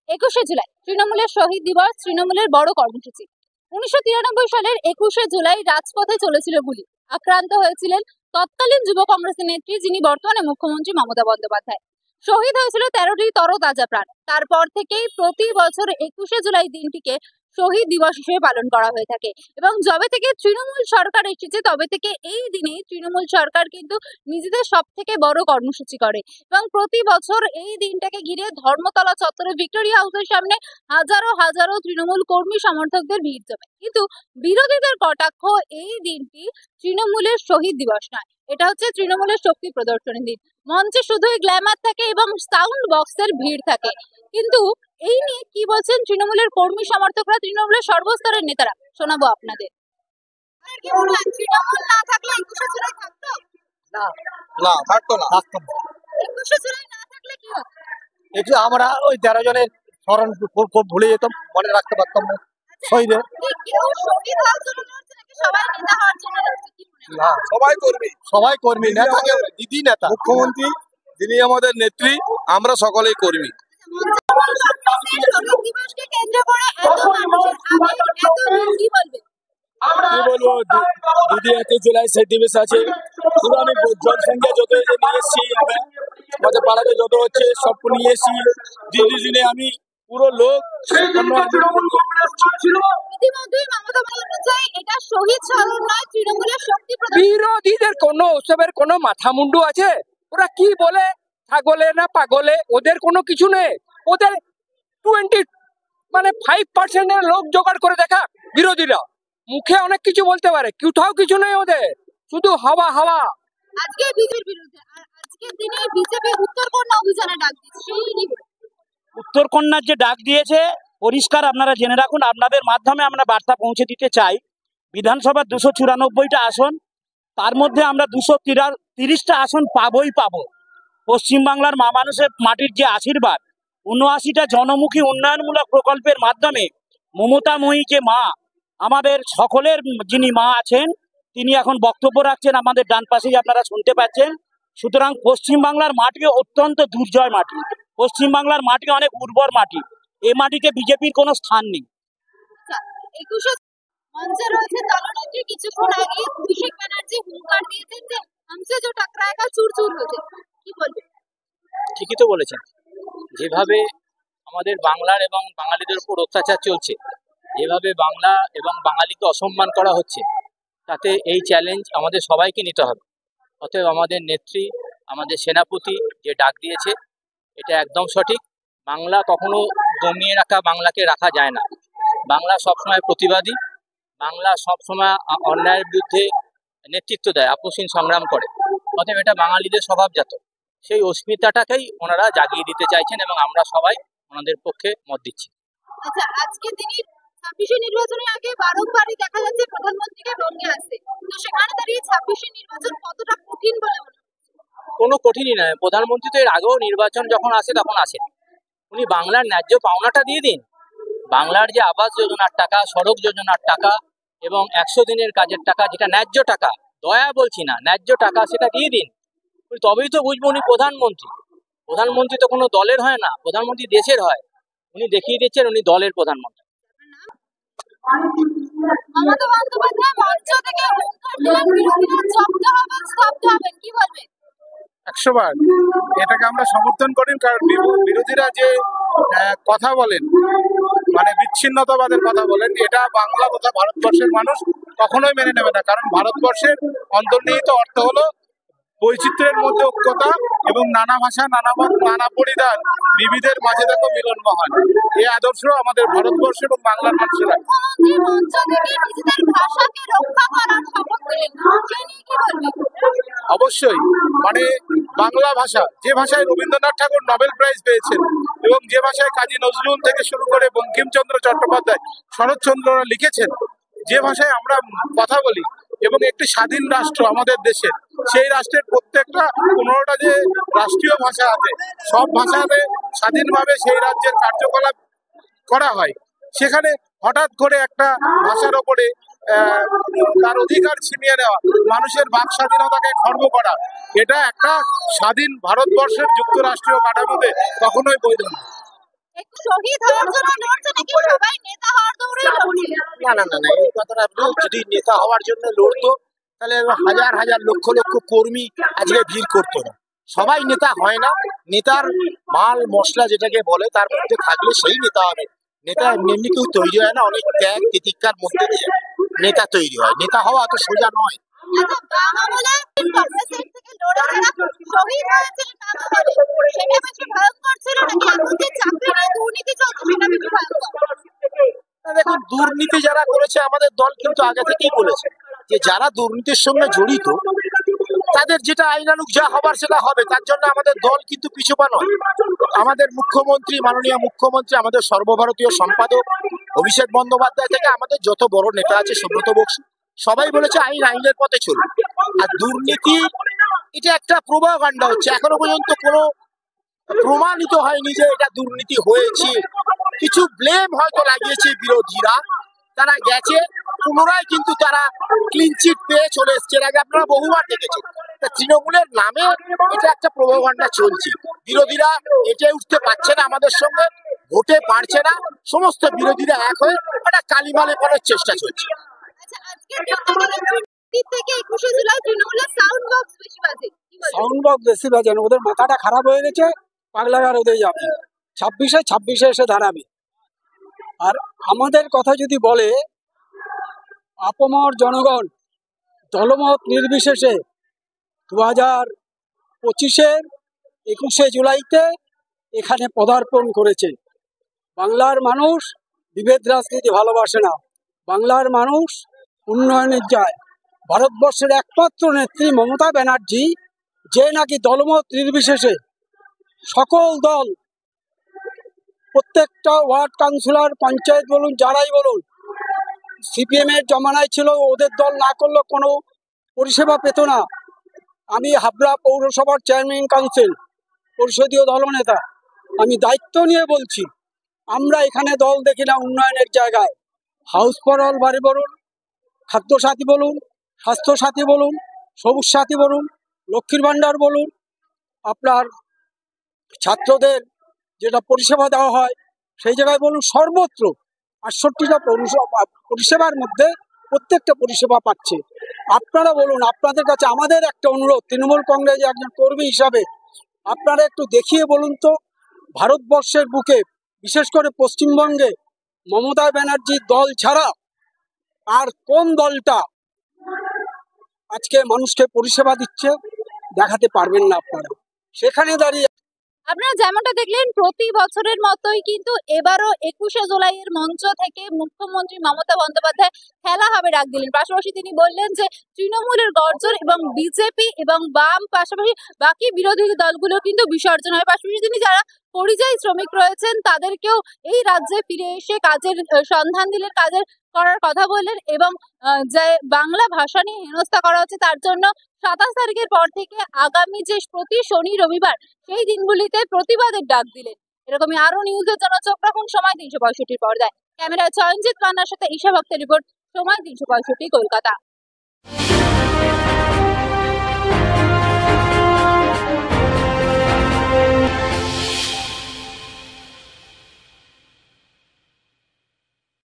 21শে জুলাই তৃণমূলের শহীদ দিবস, তৃণমূলের বড় কর্মসূচি। 1993 সালের 21শে জুলাই রাজপথে চলেছিল গুলি। আক্রান্ত হয়েছিলেন তৎকালীন যুব কংগ্রেসের নেত্রী, যিনি বর্তমানে মুখ্যমন্ত্রী মমতা বন্দ্যোপাধ্যায়। শহীদ হয়েছিল 13টি তরতাজা প্রাণ। তারপর থেকেই প্রতি বছর 21শে জুলাই দিনটিকে শহীদ দিবস হিসেবে পালন করা হয়ে থাকে এবং যবে থেকে তৃণমূল সরকার এসেছে তবে থেকে এই দিনে তৃণমূল সরকার কিন্তু নিজেদের সব থেকে বড় কর্মসূচি করে এবং প্রতি বছর এই দিনটাকে ঘিরে ধর্মতলা চত্বরে ভিক্টোরিয়া হাউসের সামনে হাজারো হাজারো তৃণমূল কর্মী সমর্থকদের ভিড় জমে। কিন্তু বিরোধীদের কটাক্ষ, এই দিনটি তৃণমূলের শহীদ দিবস নয়, এটা হচ্ছে তৃণমূলের শক্তি প্রদর্শনের দিন। মঞ্চে শুধুই গ্ল্যামার থাকে এবং সাউন্ড বক্সের ভিড় থাকে। কিন্তু এই নিয়ে কি বলছেন তৃণমূলের কর্মী সমর্থকরা, তৃণমূলের সর্বস্তরের নেতারা, শোনাবো আপনাদের। তৃণমূল না থাকলে 21শে জুলাই থাকতো? না, থাকতো না। 21শে জুলাই না থাকলে কি হতো? একটু আমরা ওই 13 জনের স্মরণ খুব ভুলে যেতাম, মনে রাখতে পারতাম না শহীদের। কেউ শহীদ হওয়ার জন্য লড়ছে নাকি সবাই নেতা হওয়ার জন্য লড়ছে? কি মনে হয়? না, সবাই কর্মী, নেতা কেউ না, দিদি নেতা। মুখ্যমন্ত্রী যিনি আমাদের নেত্রী, আমরা সকলেই কর্মী। শহীদ দিবসকে কেন্দ্র করে এত মানুষের আবেগ, এত কি বলবে? কি বলবো, দিদি 21 জুলাই শহীদ দিবস আছে। পুরো আমি জনসংখ্যা যত নিয়ে এসেছি, আমাদের পাড়াতে যত হচ্ছে সব নিয়ে এসেছি। দিদি দিনে আমি পুরো লোক ইতিমধ্যেই মমতা বন্দ্যোপাধ্যায় এটা শহীদ স্মরণ নয়, তৃণমূলের শক্তি প্রদর্শন। বিরোধীদের কোনো ওসবের কোনো মাথা মুন্ডু আছে? ওরা কি বলে, ছাগলে না পাগলে, ওদের কোনো কিছু নেই। ওদের 5% লোক জোগাড় করে দেখা। বিরোধীরা মুখে অনেক কিছু বলতে পারে, কোথাও কিছু নেই ওদের, শুধু হাওয়া হাওয়া। আজকে বিজেপির বিরুদ্ধে আর আজকের দিনে বিজেপি উত্তরকন্যা অভিযানে ডাক দিচ্ছে। উত্তরকন্যার যে ডাক দিয়েছে পরিষ্কার, আপনারা জেনে রাখুন। আপনাদের মাধ্যমে আমরা বার্তা পৌঁছে দিতে চাই, বিধানসভার 294টা আসন, তার মধ্যে আমরা 230টা আসন পাবই পাবো। পশ্চিমবাংলার মা মানুষের মাটির যে আশীর্বাদ, 79টা জনমুখী উন্নয়নমূলক প্রকল্পের মাধ্যমে মমতাময়ী যে মা, আমাদের সকলের যিনি মা আছেন, তিনি এখন বক্তব্য রাখছেন আমাদের ডান পাশেই, আপনারা শুনতে পাচ্ছেন। সুতরাং পশ্চিমবাংলার মাটি অত্যন্ত দুর্জয় মাটি, পশ্চিমবাংলার মাটি অনেক উর্বর মাটি, এই মাটিতে বিজেপির কোনো স্থান নেই। 21শে মঞ্চে রয়েছে দলনেত্রী, কিছুক্ষণ আগে অভিষেক ব্যানার্জি হুঙ্কার দিয়েছেন যে हमसे जो टकराएगा चूर चूर हो जाए। কি বলবেন? ঠিকই তো বলেছেন। যেভাবে আমাদের বাংলার এবং বাঙালিদের উপর অত্যাচার চলছে, যেভাবে বাংলা এবং বাঙালিকে অসম্মান করা হচ্ছে, তাতে এই চ্যালেঞ্জ আমাদের সবাইকে নিতে হবে। অতএব আমাদের নেত্রী, আমাদের সেনাপতি যে ডাক দিয়েছে, এটা একদম সঠিক। বাংলা কখনো দমিয়ে রাখা, বাংলাকে রাখা যায় না। বাংলা সবসময় প্রতিবাদী, বাংলা সবসময় অন্যায়ের বিরুদ্ধে নেতৃত্ব দেয়, আপোষহীন সংগ্রাম করে। অতএব এটা বাঙালিদের স্বভাবজাত। সেই অস্মিতাটাকেই ওনারা জাগিয়ে দিতে চাইছেন এবং আমরা সবাই ওনাদের পক্ষে মত দিচ্ছি। আচ্ছা, আজকে তিনি 26শে নির্বাচনের আগে বারংবারই দেখা যাচ্ছে প্রধানমন্ত্রীকে রঙে আসছে, তো সেখানে দাঁড়িয়ে 26শে নির্বাচন কতটা কঠিন বলে মনে হয়? কোনো কঠিনই নয়। প্রধানমন্ত্রী তো এর আগেও নির্বাচন যখন আসে তখন আসে, উনি বাংলার ন্যায্য পাওনাটা দিয়ে দিন। বাংলার যে আবাস যোজনার টাকা, সড়ক যোজনার টাকা এবং 100 দিনের কাজের টাকা, যেটা ন্যায্য টাকা, দয়া বলছি না, ন্যায্য টাকা, সেটা দিয়ে দিন। তবেই তো বুঝবো উনি প্রধানমন্ত্রী। প্রধানমন্ত্রী তো কোনো দলের হয় না, প্রধানমন্ত্রী দেশের হয়। উনি দেখিয়ে দিচ্ছেন উনি দলের প্রধানমন্ত্রী। মমতা বন্দ্যোপাধ্যায় মঞ্চ থেকে হুঙ্কার দিলেন বিরোধীরা জব্দ হবেন, স্তব্ধ হবেন, কি বলবেন? 100 বার এটাকে আমরা সমর্থন করি, কারণ বিরোধীরা যে কথা বলেন, মানে বিচ্ছিন্নতাবাদের কথা বলেন, এটা বাংলা তথা ভারতবর্ষের মানুষ কখনোই মেনে নেবে না। কারণ ভারতবর্ষের অন্তর্নিহিত অর্থ হলো বৈচিত্র্যের মধ্যে ঐক্যতা এবং নানা ভাষা, নানা মত, নানা পরিধান, বিবিধের মাঝে দেখো মিলন মহান। এই আদর্শ আমাদের ভারতবর্ষ এবং বাংলার মানুষেরা। মুখ্যমন্ত্রী মঞ্চ থেকে নিজেদের ভাষাকে রক্ষা করার শপথ দিলেন, সেই নিয়ে কি বলবেন? অবশ্যই, মানে বাংলা ভাষা, যে ভাষায় রবীন্দ্রনাথ ঠাকুর নোবেল প্রাইজ পেয়েছেন এবং যে ভাষায় কাজী নজরুল থেকে শুরু করে বঙ্কিমচন্দ্র চট্টোপাধ্যায়, শরৎচন্দ্ররা লিখেছেন, যে ভাষায় আমরা কথা বলি, এবং একটি স্বাধীন রাষ্ট্র আমাদের দেশের, সেই রাষ্ট্রের প্রত্যেকটা 15টা যে রাষ্ট্রীয় ভাষা আছে, সব ভাষাতে স্বাধীনভাবে সেই রাজ্যের কার্যকলাপ করা হয়। সেখানে হঠাৎ করে একটা ভাষার ওপরে তার অধিকার ছিনিয়ে নেওয়া, মানুষের বাক স্বাধীনতাকে খর্ব করা, এটা একটা স্বাধীন ভারতবর্ষের যুক্তরাষ্ট্রীয় কাঠামোতে কখনোই বৈধ না। শহীদ হওয়ার জন্য লড়ছে নাকি সবাই নেতা হওয়ার দৌড়েই লড়ছে? না না না না, এই কথাটা আপনি যদি নেতা হওয়ার জন্য লড়তো তাহলে হাজার হাজার লক্ষ লক্ষ কর্মী আজকে ভিড় করতো না। সবাই নেতা হয় না, নেতার মাল মশলা যেটাকে বলে তার মধ্যে থাকলে সেই নেতা হবে। নেতা এমনি এমনি কেউ তৈরি হয় না, অনেক ত্যাগ তিতিক্ষার মধ্যে দিয়ে নেতা তৈরি হয়। নেতা হওয়া অত সোজা নয়। আচ্ছা, বাম আমলে কংগ্রেসের থেকে লড়ে যারা শহীদ হয়েছিলেন বাম আমলে, সেটা বেশি ভয়ঙ্কর ছিল নাকি এখন যে চাকরি নিয়ে দুর্নীতি চলছে সেটা বেশি ভয়ঙ্কর? দেখুন, দুর্নীতি যারা করেছে আমাদের দল কিন্তু আগে থেকেই বলেছে যে যারা দুর্নীতির সঙ্গে জড়িত তাদের যেটা আইনানুগ যা হবার সেটা হবে। তার জন্য আমাদের দল কিন্তু পিছুপা নয়। আমাদের মুখ্যমন্ত্রী, মাননীয় মুখ্যমন্ত্রী, আমাদের সর্বভারতীয় সম্পাদক অভিষেক বন্দ্যোপাধ্যায় থেকে আমাদের যত বড় নেতা আছে, সুব্রত বক্সী, সবাই বলেছে আইন আইনের পথে চলবে। আর দুর্নীতি এটা একটা প্রোপাগান্ডা হচ্ছে, এখনো পর্যন্ত কোনো প্রমাণিত হয়নি যে এটা দুর্নীতি হয়েছে। কিছু ব্লেম হয়তো লাগিয়েছে বিরোধীরা, তারা গেছে পুনরায় কিন্তু তারা ক্লিন চিট পেয়ে চলে এসছে। এর আগে আপনারা বহুবার দেখেছেন। তা তৃণমূলের নামে এটা একটা প্রোপাগান্ডা চলছে। বিরোধীরা এটে উঠতে পারছে না আমাদের সঙ্গে, ভোটে পারছে না, সমস্ত বিরোধীরা এক হয়ে একটা কালিমালে করার চেষ্টা চলছে। আচ্ছা, আজকের দিন থেকে 21শে জুলাই তৃণমূলের সাউন্ড বক্স বেশি বাজে, কি বলবেন? সাউন্ড বক্স বেশি বাজে না, ওদের মাথাটা খারাপ হয়ে গেছে। পাগলা আর ওদের যাবে 26-এ এসে দাঁড়াবে। আর আমাদের কথা যদি বলে, আপামর জনগণ দলমত নির্বিশেষে 2025-এর 21শে জুলাইতে এখানে পদার্পণ করেছে। বাংলার মানুষ বিভেদ রাজনীতি ভালোবাসে না, বাংলার মানুষ উন্নয়নের যায়। ভারতবর্ষের একমাত্র নেত্রী মমতা ব্যানার্জি, যে নাকি দলমত নির্বিশেষে সকল দল, প্রত্যেকটা ওয়ার্ড কাউন্সিলর, পঞ্চায়েত বলুন, যারাই বলুন, সিপিএম এর জমানায় ছিল ওদের দল না করলে কোনো পরিষেবা পেত না। আমি হাবড়া পৌরসভার চেয়ারম্যান কাউন্সিল, পরিষদীয় দলনেতা, আমি দায়িত্ব নিয়ে বলছি, আমরা এখানে দল দেখি না উন্নয়নের জায়গায়। হাউস ফর অল বাড়ি বলুন, খাদ্য সাথী বলুন, স্বাস্থ্য সাথী বলুন, সবুজ সাথী বলুন, লক্ষ্মীর ভাণ্ডার বলুন, আপনার ছাত্রদের যেটা পরিষেবা দেওয়া হয় সেই জায়গায় বলুন, সর্বত্র 68টা পরিষেবার মধ্যে প্রত্যেকটা পরিষেবা পাচ্ছে। আপনারা বলুন, আপনাদের কাছে আমাদের একটা অনুরোধ, তৃণমূল কংগ্রেসের একজন কর্মী হিসাবে আপনারা একটু দেখিয়ে বলুন তো, ভারতবর্ষের বুকে, বিশেষ করে পশ্চিমবঙ্গে, মমতা ব্যানার্জির দল ছাড়া আর কোন দলটা আজকে মানুষকে পরিষেবা দিচ্ছে? দেখাতে পারবেন না আপনারা। সেখানে দাঁড়িয়ে আপনারা যেমনটা দেখলেন, প্রতি বছরের মতোই কিন্তু এবারও 21শে জুলাইয়ের মঞ্চ থেকে মুখ্যমন্ত্রী মমতা বন্দ্যোপাধ্যায় খেলা হবে ডাক দিলেন। পাশাপাশি তিনি বললেন যে তৃণমূলের গর্জন এবং বিজেপি এবং বাম, পাশাপাশি বাকি বিরোধী দলগুলো কিন্তু বিসর্জন হয়। পাশাপাশি তিনি যারা পরিযায়ী শ্রমিক রয়েছেন তাদেরকেও এই রাজ্যে ফিরে এসে কাজের সন্ধান দিলেন, কাজের করার কথা বললেন এবং যে বাংলা ভাষা নিয়ে হেনস্থা করা হচ্ছে তার জন্য 27 তারিখের পর থেকে আগামী যে প্রতি শনি রবিবার সেই দিনগুলিতে প্রতিবাদের ডাক দিলেন। এরকমই আরো নিউজের জন্য চোখ রাখুন সময় 365 পর্দায়। ক্যামেরায় চয়নজিৎ পান্নার সাথে ঈশা ভক্তের রিপোর্ট, সময় 365 কলকাতা।